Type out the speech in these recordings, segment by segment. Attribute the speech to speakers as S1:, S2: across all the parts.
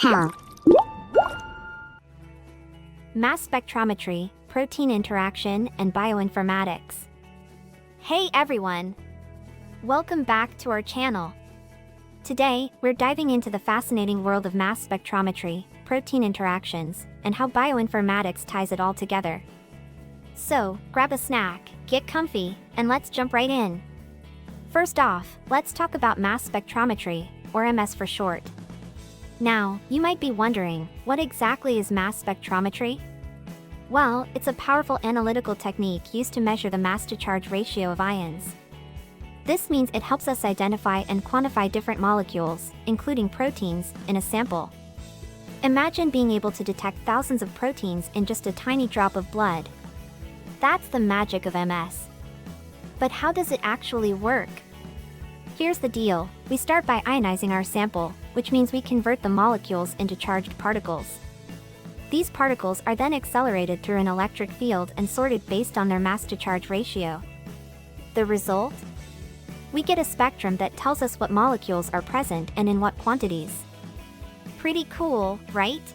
S1: Tell.
S2: Mass spectrometry, protein interaction, and bioinformatics. Hey everyone! Welcome back to our channel. Today, we're diving into the fascinating world of mass spectrometry, protein interactions, and how bioinformatics ties it all together. So, grab a snack, get comfy, and let's jump right in. First off, let's talk about mass spectrometry, or MS for short. Now, you might be wondering, what exactly is mass spectrometry? Well, it's a powerful analytical technique used to measure the mass-to-charge ratio of ions. This means it helps us identify and quantify different molecules, including proteins, in a sample. Imagine being able to detect thousands of proteins in just a tiny drop of blood. That's the magic of MS. But how does it actually work? Here's the deal. We start by ionizing our sample, which means we convert the molecules into charged particles. These particles are then accelerated through an electric field and sorted based on their mass-to-charge ratio. The result? We get a spectrum that tells us what molecules are present and in what quantities. Pretty cool, right?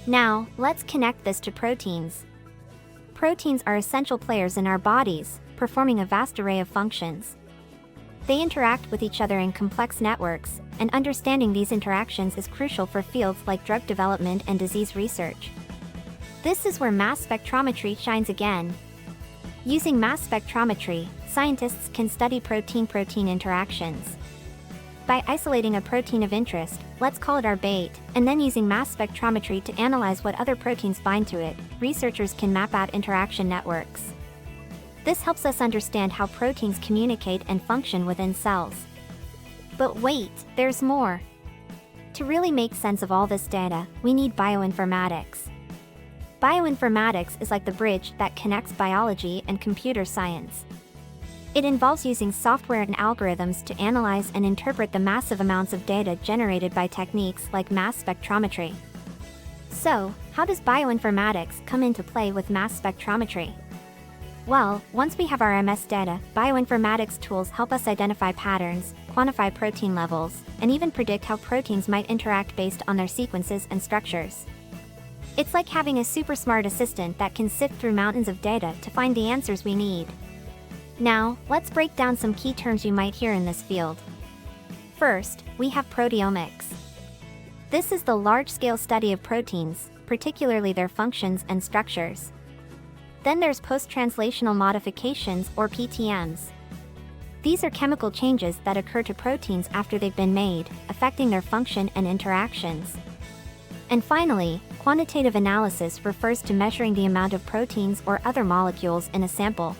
S2: Now, let's connect this to proteins. Proteins are essential players in our bodies, performing a vast array of functions. They interact with each other in complex networks, and understanding these interactions is crucial for fields like drug development and disease research. This is where mass spectrometry shines again. Using mass spectrometry, scientists can study protein-protein interactions. By isolating a protein of interest, let's call it our bait, and then using mass spectrometry to analyze what other proteins bind to it, researchers can map out interaction networks. This helps us understand how proteins communicate and function within cells. But wait, there's more. To really make sense of all this data, we need bioinformatics. Bioinformatics is like the bridge that connects biology and computer science. It involves using software and algorithms to analyze and interpret the massive amounts of data generated by techniques like mass spectrometry. So, how does bioinformatics come into play with mass spectrometry? Well, once we have our MS data, bioinformatics tools help us identify patterns, quantify protein levels, and even predict how proteins might interact based on their sequences and structures. It's like having a super smart assistant that can sift through mountains of data to find the answers we need. Now, let's break down some key terms you might hear in this field. First, we have proteomics. This is the large-scale study of proteins, particularly their functions and structures. Then there's post-translational modifications, or PTMs. These are chemical changes that occur to proteins after they've been made, affecting their function and interactions. And finally, quantitative analysis refers to measuring the amount of proteins or other molecules in a sample.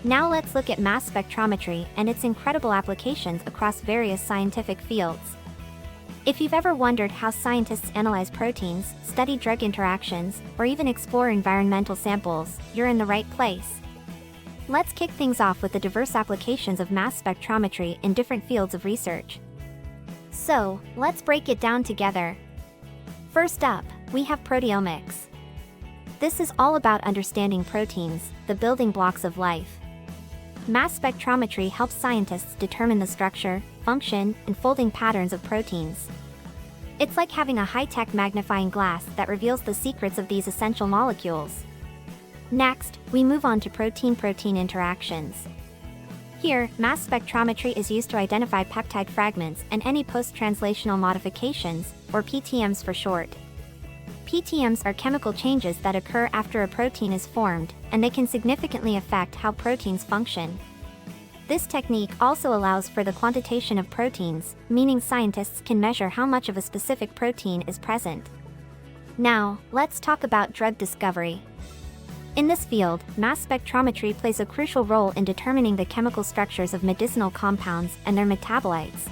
S2: Now let's look at mass spectrometry and its incredible applications across various scientific fields. If you've ever wondered how scientists analyze proteins, study drug interactions, or even explore environmental samples, you're in the right place. Let's kick things off with the diverse applications of mass spectrometry in different fields of research. So, let's break it down together. First up, we have proteomics. This is all about understanding proteins, the building blocks of life. Mass spectrometry helps scientists determine the structure, function, and folding patterns of proteins. It's like having a high-tech magnifying glass that reveals the secrets of these essential molecules. Next, we move on to protein-protein interactions. Here, mass spectrometry is used to identify peptide fragments and any post-translational modifications, or PTMs for short. PTMs are chemical changes that occur after a protein is formed, and they can significantly affect how proteins function. This technique also allows for the quantitation of proteins, meaning scientists can measure how much of a specific protein is present. Now, let's talk about drug discovery. In this field, mass spectrometry plays a crucial role in determining the chemical structures of medicinal compounds and their metabolites.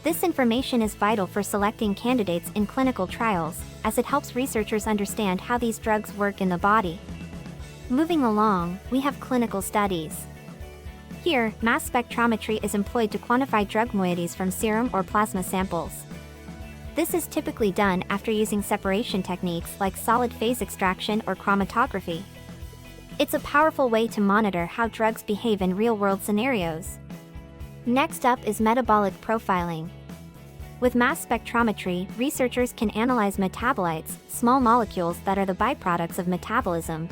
S2: This information is vital for selecting candidates in clinical trials, as it helps researchers understand how these drugs work in the body. Moving along, we have clinical studies. Here, mass spectrometry is employed to quantify drug moieties from serum or plasma samples. This is typically done after using separation techniques like solid phase extraction or chromatography. It's a powerful way to monitor how drugs behave in real-world scenarios. Next up is metabolic profiling. With mass spectrometry, researchers can analyze metabolites, small molecules that are the byproducts of metabolism.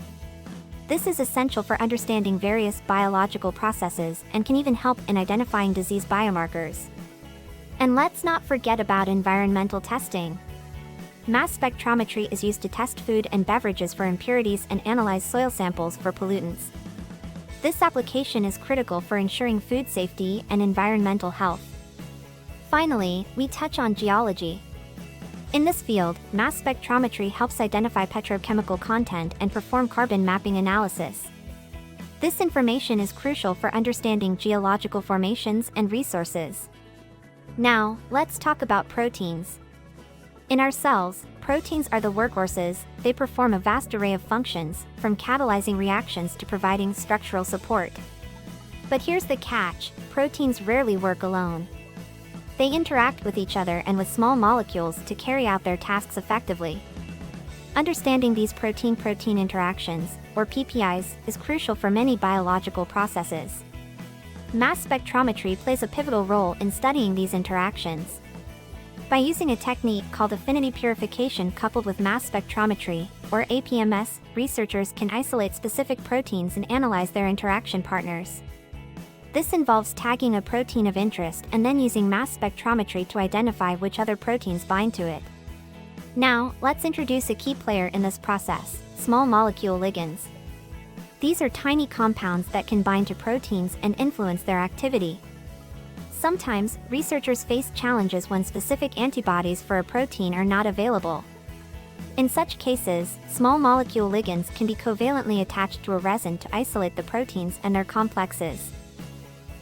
S2: This is essential for understanding various biological processes and can even help in identifying disease biomarkers. And let's not forget about environmental testing. Mass spectrometry is used to test food and beverages for impurities and analyze soil samples for pollutants. This application is critical for ensuring food safety and environmental health. Finally, we touch on geology. In this field, mass spectrometry helps identify petrochemical content and perform carbon mapping analysis. This information is crucial for understanding geological formations and resources. Now, let's talk about proteins. In our cells, proteins are the workhorses. They perform a vast array of functions, from catalyzing reactions to providing structural support. But here's the catch: proteins rarely work alone. They interact with each other and with small molecules to carry out their tasks effectively. Understanding these protein-protein interactions, or PPIs, is crucial for many biological processes. Mass spectrometry plays a pivotal role in studying these interactions. By using a technique called affinity purification coupled with mass spectrometry, or APMS, researchers can isolate specific proteins and analyze their interaction partners. This involves tagging a protein of interest and then using mass spectrometry to identify which other proteins bind to it. Now, let's introduce a key player in this process: small molecule ligands. These are tiny compounds that can bind to proteins and influence their activity. Sometimes, researchers face challenges when specific antibodies for a protein are not available. In such cases, small molecule ligands can be covalently attached to a resin to isolate the proteins and their complexes.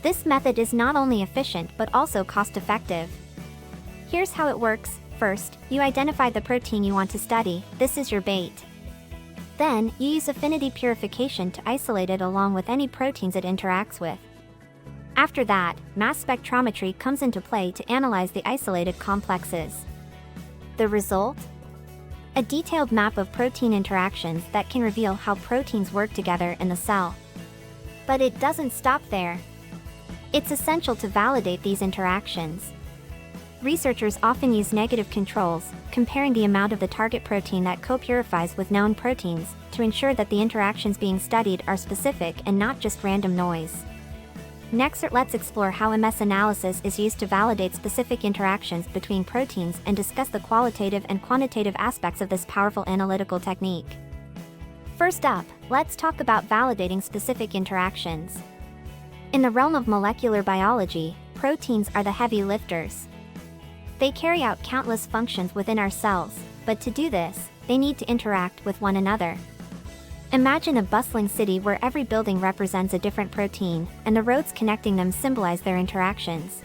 S2: This method is not only efficient but also cost-effective. Here's how it works. First, you identify the protein you want to study. This is your bait. Then, you use affinity purification to isolate it along with any proteins it interacts with. After that, mass spectrometry comes into play to analyze the isolated complexes. The result? A detailed map of protein interactions that can reveal how proteins work together in the cell. But it doesn't stop there. It's essential to validate these interactions. Researchers often use negative controls, comparing the amount of the target protein that co-purifies with known proteins, to ensure that the interactions being studied are specific and not just random noise. Next, let's explore how MS analysis is used to validate specific interactions between proteins and discuss the qualitative and quantitative aspects of this powerful analytical technique. First up, let's talk about validating specific interactions. In the realm of molecular biology, proteins are the heavy lifters. They carry out countless functions within our cells, but to do this, they need to interact with one another. Imagine a bustling city where every building represents a different protein, and the roads connecting them symbolize their interactions.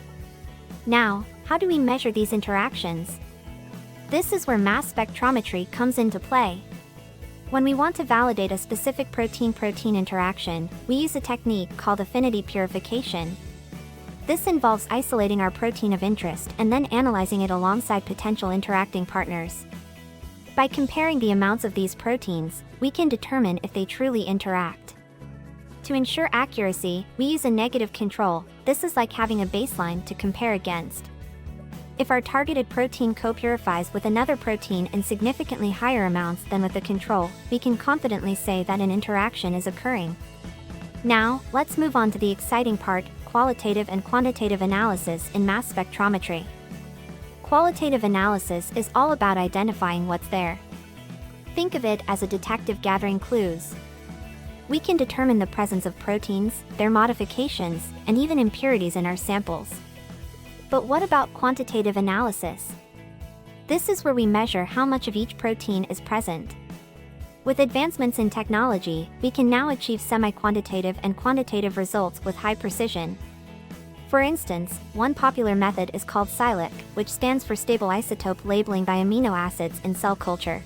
S2: Now, how do we measure these interactions? This is where mass spectrometry comes into play. When we want to validate a specific protein-protein interaction, we use a technique called affinity purification. This involves isolating our protein of interest and then analyzing it alongside potential interacting partners. By comparing the amounts of these proteins, we can determine if they truly interact. To ensure accuracy, we use a negative control. This is like having a baseline to compare against. If our targeted protein co-purifies with another protein in significantly higher amounts than with the control, we can confidently say that an interaction is occurring. Now, let's move on to the exciting part: qualitative and quantitative analysis in mass spectrometry. Qualitative analysis is all about identifying what's there. Think of it as a detective gathering clues. We can determine the presence of proteins, their modifications, and even impurities in our samples. But what about quantitative analysis? This is where we measure how much of each protein is present. With advancements in technology, we can now achieve semi-quantitative and quantitative results with high precision. For instance, one popular method is called SILIC, which stands for stable isotope labeling by amino acids in cell culture.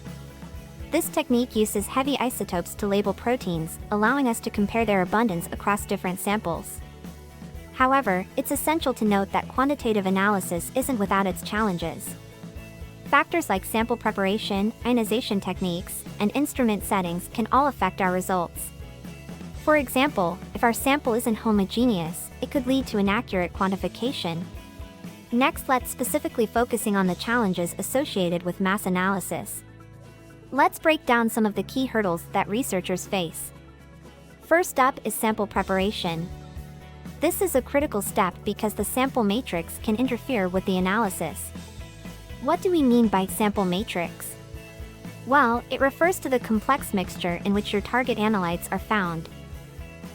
S2: This technique uses heavy isotopes to label proteins, allowing us to compare their abundance across different samples. However, it's essential to note that quantitative analysis isn't without its challenges. Factors like sample preparation, ionization techniques, and instrument settings can all affect our results. For example, if our sample isn't homogeneous, it could lead to inaccurate quantification. Next, let's specifically focusing on the challenges associated with mass analysis. Let's break down some of the key hurdles that researchers face. First up is sample preparation. This is a critical step because the sample matrix can interfere with the analysis. What do we mean by sample matrix? Well, it refers to the complex mixture in which your target analytes are found.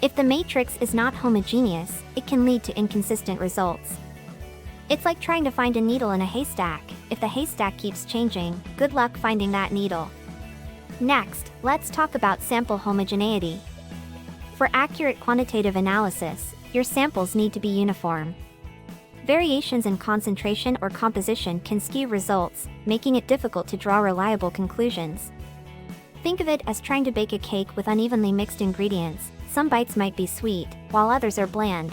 S2: If the matrix is not homogeneous, it can lead to inconsistent results. It's like trying to find a needle in a haystack. If the haystack keeps changing, good luck finding that needle. Next, let's talk about sample homogeneity. For accurate quantitative analysis, your samples need to be uniform. Variations in concentration or composition can skew results, making it difficult to draw reliable conclusions. Think of it as trying to bake a cake with unevenly mixed ingredients. Some bites might be sweet, while others are bland.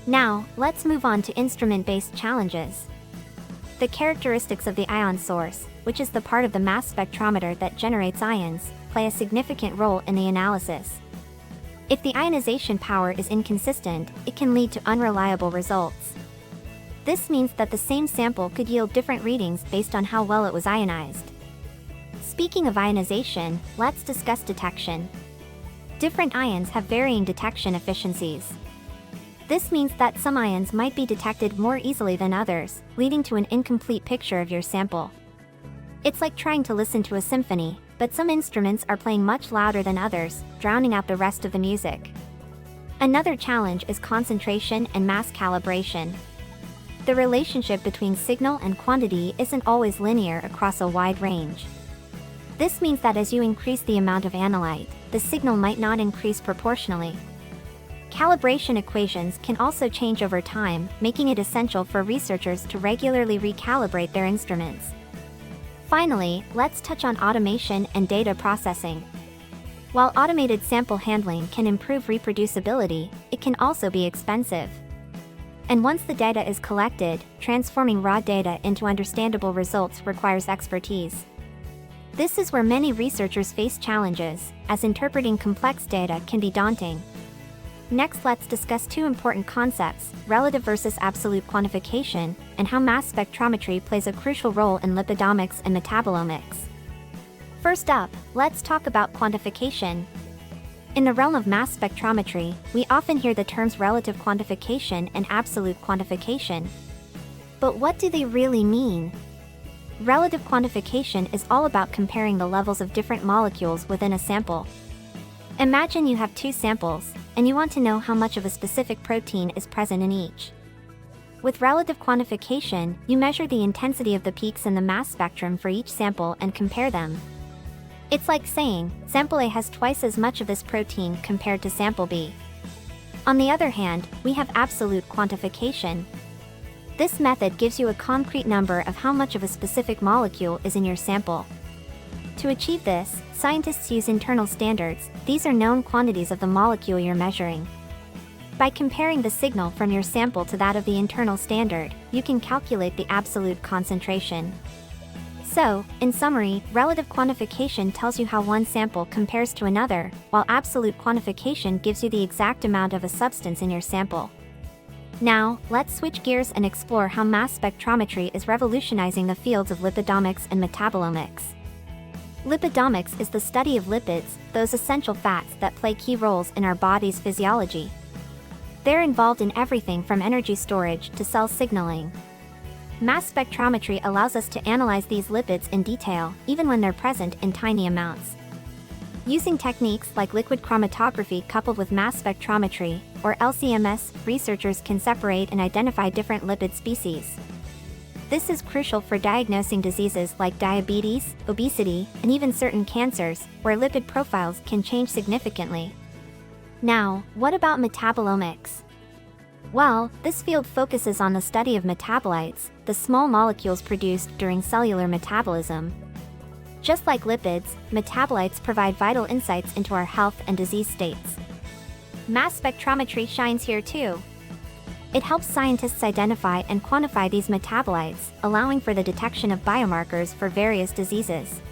S2: Now, let's move on to instrument-based challenges. The characteristics of the ion source, which is the part of the mass spectrometer that generates ions, play a significant role in the analysis. If the ionization power is inconsistent, it can lead to unreliable results. This means that the same sample could yield different readings based on how well it was ionized. Speaking of ionization, let's discuss detection. Different ions have varying detection efficiencies. This means that some ions might be detected more easily than others, leading to an incomplete picture of your sample. It's like trying to listen to a symphony, but some instruments are playing much louder than others, drowning out the rest of the music. Another challenge is concentration and mass calibration. The relationship between signal and quantity isn't always linear across a wide range. This means that as you increase the amount of analyte, the signal might not increase proportionally. Calibration equations can also change over time, making it essential for researchers to regularly recalibrate their instruments. Finally, let's touch on automation and data processing. While automated sample handling can improve reproducibility, it can also be expensive. And once the data is collected, transforming raw data into understandable results requires expertise. This is where many researchers face challenges, as interpreting complex data can be daunting. Next, let's discuss two important concepts, relative versus absolute quantification, and how mass spectrometry plays a crucial role in lipidomics and metabolomics. First up, let's talk about quantification. In the realm of mass spectrometry, we often hear the terms relative quantification and absolute quantification. But what do they really mean? Relative quantification is all about comparing the levels of different molecules within a sample. Imagine you have two samples, and you want to know how much of a specific protein is present in each. With relative quantification, you measure the intensity of the peaks in the mass spectrum for each sample and compare them. It's like saying, sample A has twice as much of this protein compared to sample B. On the other hand, we have absolute quantification. This method gives you a concrete number of how much of a specific molecule is in your sample. To achieve this, scientists use internal standards. These are known quantities of the molecule you're measuring. By comparing the signal from your sample to that of the internal standard, you can calculate the absolute concentration. So, in summary, relative quantification tells you how one sample compares to another, while absolute quantification gives you the exact amount of a substance in your sample. Now, let's switch gears and explore how mass spectrometry is revolutionizing the fields of lipidomics and metabolomics. Lipidomics is the study of lipids, those essential fats that play key roles in our body's physiology. They're involved in everything from energy storage to cell signaling. Mass spectrometry allows us to analyze these lipids in detail, even when they're present in tiny amounts. Using techniques like liquid chromatography coupled with mass spectrometry, or LC-MS, researchers can separate and identify different lipid species. This is crucial for diagnosing diseases like diabetes, obesity, and even certain cancers, where lipid profiles can change significantly. Now, what about metabolomics? Well, this field focuses on the study of metabolites, the small molecules produced during cellular metabolism. Just like lipids, metabolites provide vital insights into our health and disease states. Mass spectrometry shines here too. It helps scientists identify and quantify these metabolites, allowing for the detection of biomarkers for various diseases.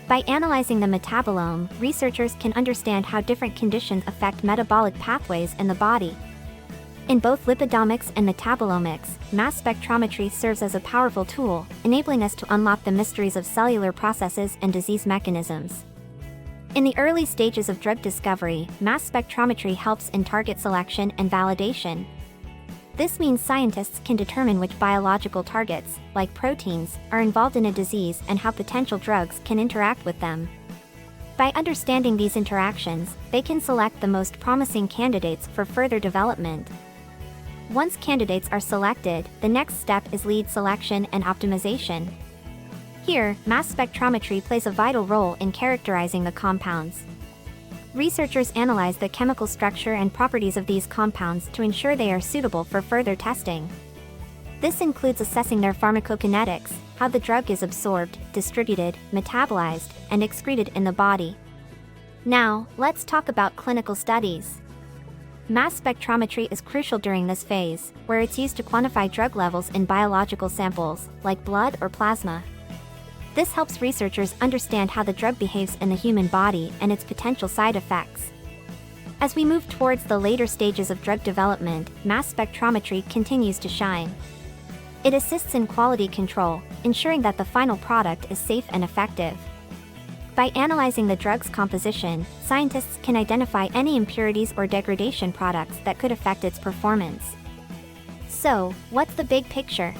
S2: By analyzing the metabolome, researchers can understand how different conditions affect metabolic pathways in the body. In both lipidomics and metabolomics, mass spectrometry serves as a powerful tool, enabling us to unlock the mysteries of cellular processes and disease mechanisms. In the early stages of drug discovery, mass spectrometry helps in target selection and validation. This means scientists can determine which biological targets, like proteins, are involved in a disease and how potential drugs can interact with them. By understanding these interactions, they can select the most promising candidates for further development. Once candidates are selected, the next step is lead selection and optimization. Here, mass spectrometry plays a vital role in characterizing the compounds. Researchers analyze the chemical structure and properties of these compounds to ensure they are suitable for further testing. This includes assessing their pharmacokinetics, how the drug is absorbed, distributed, metabolized, and excreted in the body. Now, let's talk about clinical studies. Mass spectrometry is crucial during this phase, where it's used to quantify drug levels in biological samples, like blood or plasma. This helps researchers understand how the drug behaves in the human body and its potential side effects. As we move towards the later stages of drug development, mass spectrometry continues to shine. It assists in quality control, ensuring that the final product is safe and effective. By analyzing the drug's composition, scientists can identify any impurities or degradation products that could affect its performance. So, what's the big picture?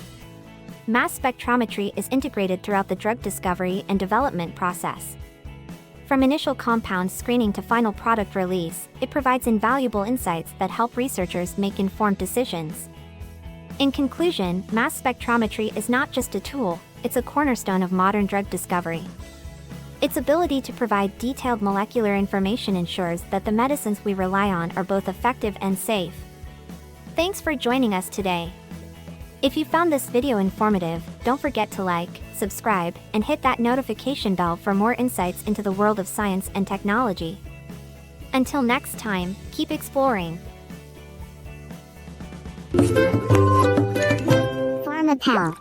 S2: Mass spectrometry is integrated throughout the drug discovery and development process. From initial compound screening to final product release, it provides invaluable insights that help researchers make informed decisions. In conclusion, mass spectrometry is not just a tool, it's a cornerstone of modern drug discovery. Its ability to provide detailed molecular information ensures that the medicines we rely on are both effective and safe. Thanks for joining us today. If you found this video informative, don't forget to like, subscribe, and hit that notification bell for more insights into the world of science and technology. Until next time, keep exploring.
S1: PharmaPal.